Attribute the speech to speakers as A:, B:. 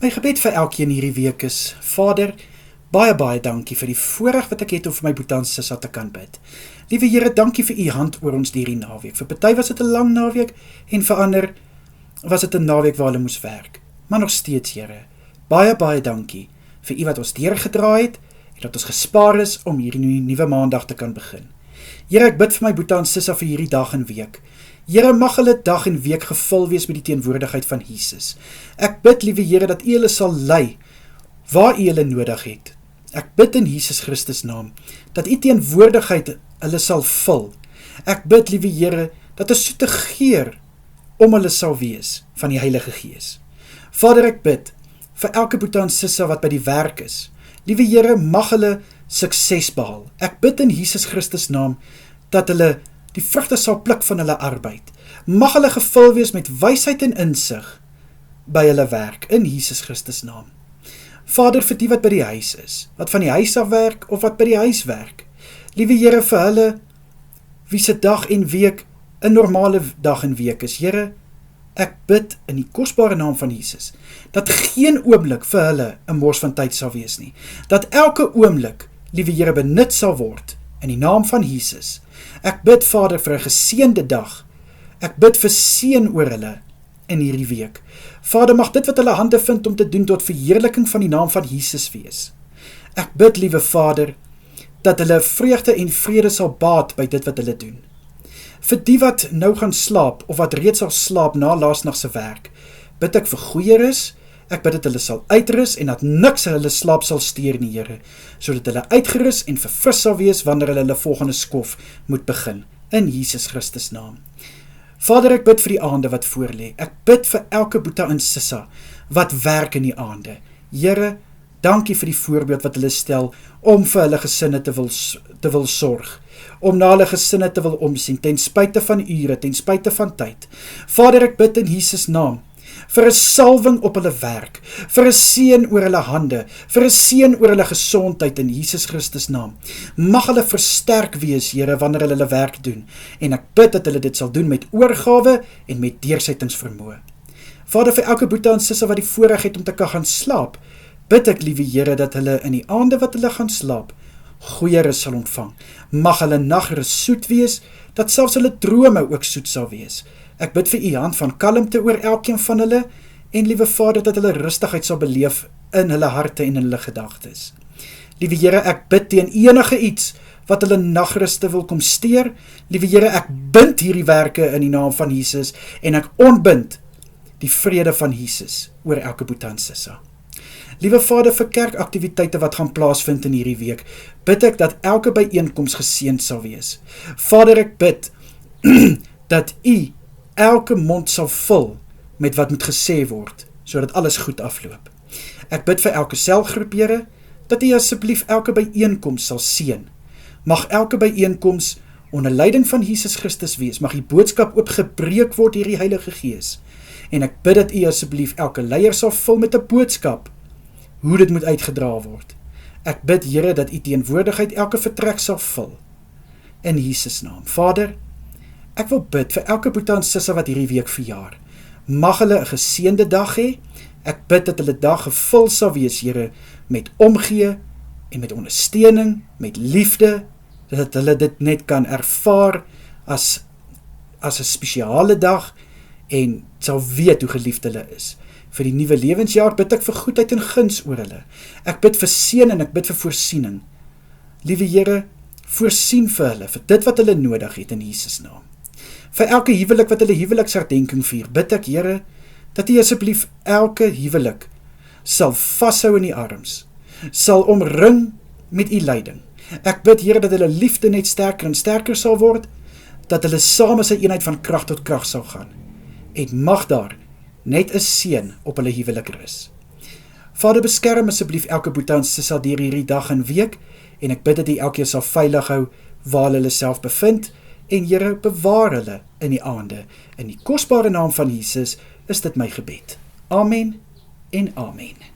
A: My gebed vir elkeen hierdie week is, Vader, baie dankie vir die voorreg wat ek het om vir my Boetie en Sissa te kan bid. Liewe Here, dankie vir u hand oor ons hierdie naweek. Vir party was dit 'n lang naweek en vir ander was dit 'n naweek waar hulle moes werk. Maar nog steeds, Here, baie dankie vir u wat ons deurgedra het en dat ons gespaar is om hierdie nuwe maandag te kan begin. Here, ek bid vir my Boetie en Sissa vir hierdie dag en week. Here, mag hulle dag en week gevul wees met die teenwoordigheid van Jesus. Ek bid, liewe Here, dat u hulle sal lei waar u hulle nodig het. Ek bid in Jesus Christus naam, dat u teenwoordigheid hulle sal vul. Ek bid, liewe Here, dat 'n soete geur om hulle sal wees van die Heilige Gees. Vader, ek bid vir elke Boetie en Sissa wat by die werk is. Liewe Here, mag hulle sukses behaal. Ek bid in Jesus Christus naam, dat hulle die vrugte sal pluk van hulle arbeid. Mag hulle gevul wees met wysheid en insig by hulle werk, in Jesus Christus naam. Vader, vir die wat by die huis is, wat van die huis af werk, of wat by die huis werk. Liewe Here, vir hulle, wie se dag en week 'n normale dag en week is. Here, ek bid in die kosbare naam van Jesus, dat geen oomblik vir hulle 'n mors van tyd sal wees nie. Dat elke oomblik, liewe Here, benut sal word, in die naam van Jesus. Ek bid, Vader, vir 'n geseënde dag. Ek bid vir seën oor hulle in hierdie week. Vader, mag dit wat hulle hande vind om te doen tot verheerliking van die naam van Jesus wees. Ek bid, liewe Vader, dat hulle vreugde en vrede sal baat by dit wat hulle doen. Vir die wat nou gaan slaap, of wat reeds sal slaap na laasnagse werk, bid ek vir goeie rus. Ek bid dat hulle sal uitrus en dat niks hulle slaap sal steur nie, Here, sodat hulle uitgerus en verfris sal wees wanneer hulle volgende skof moet begin, in Jesus Christus naam. Vader, ek bid vir die aande wat voorlê. Ek bid vir elke Boetie en Sissa wat werk in die aande. Here, dankie vir die voorbeeld wat hulle stel om vir hulle gesinne te wil sorg, om na hulle gesinne te wil omsien, ten spyte van ure, ten spyte van tyd. Vader, ek bid in Jesus naam vir 'n salwing op hulle werk, vir 'n seën oor hulle hande, vir 'n seën oor hulle gesondheid in Jesus Christus naam. Mag hulle versterk wees, Here, wanneer hulle werk doen, en ek bid dat hulle dit sal doen met oorgawe en met deursettingsvermoë. Vader, vir elke Boetie en Sissa wat die voorreg het om te kan gaan slaap, bid ek, liewe Here, dat hulle in die aande wat hulle gaan slaap, goeie rus sal ontvang. Mag hulle nagrus soet wees, dat selfs hulle drome ook soet sal wees. Ek bid vir u hand van kalmte oor elkeen van hulle, en liewe Vader, dat hulle rustigheid sal beleef in hulle harte en in hulle gedagtes. Liewe Here, ek bid teen enige iets wat hulle nagruste wil kom steur. Liewe Here, ek bind hierdie werke in die naam van Jesus, en ek ontbind die vrede van Jesus oor elke Boetie en Sissa. Liewe Vader, vir kerkaktiwiteite wat gaan plaasvind in hierdie week, bid ek dat elke byeenkoms geseënd sal wees. Vader, ek bid dat u elke mond sal vul met wat moet gesê word, sodat alles goed afloop. Ek bid vir elke selgroep, Here, dat u asseblief elke byeenkoms sal seën. Mag elke byeenkoms onder leiding van Jesus Christus wees, mag die boodskap oopgebreek word deur die Heilige Gees, en ek bid dat u asseblief elke leier sal vul met 'n boodskap, hoe dit moet uitgedra word. Ek bid, Here, dat u teenwoordigheid elke vertrek sal vul, in Jesus naam. Vader, ek wil bid vir elke Boetie en Sissa wat hierdie week verjaar. Mag hulle 'n geseënde dag hê. Ek bid dat hulle dag gevul sal wees, Here, met omgee en met ondersteuning, met liefde, dat hulle dit net kan ervaar as 'n spesiale dag en sal weet hoe geliefd hulle is. Vir die nuwe lewensjaar bid ek vir goedheid en guns oor hulle. Ek bid vir seën en ek bid vir voorsiening. Liewe Here, voorsien vir hulle, vir dit wat hulle nodig het in Jesus naam. Vir elke huwelik wat hulle huweliksherdenking vier, bid ek, Here, dat u asseblief elke huwelik sal vashou in die arms, sal omring met u leiding. Ek bid, Here, dat hulle liefde net sterker en sterker sal word, dat hulle saam as 'n eenheid van krag tot krag sal gaan, en mag daar net 'n seën op hulle huwelik rus. Vader, beskerm asseblief elke Boetie en Sissa deur hierdie dag en week, en ek bid dat u elkeen sal veilig hou waar hulle self bevind, en Here, bewaar hulle in die aande. In die kosbare naam van Jesus is dit my gebed. Amen en amen.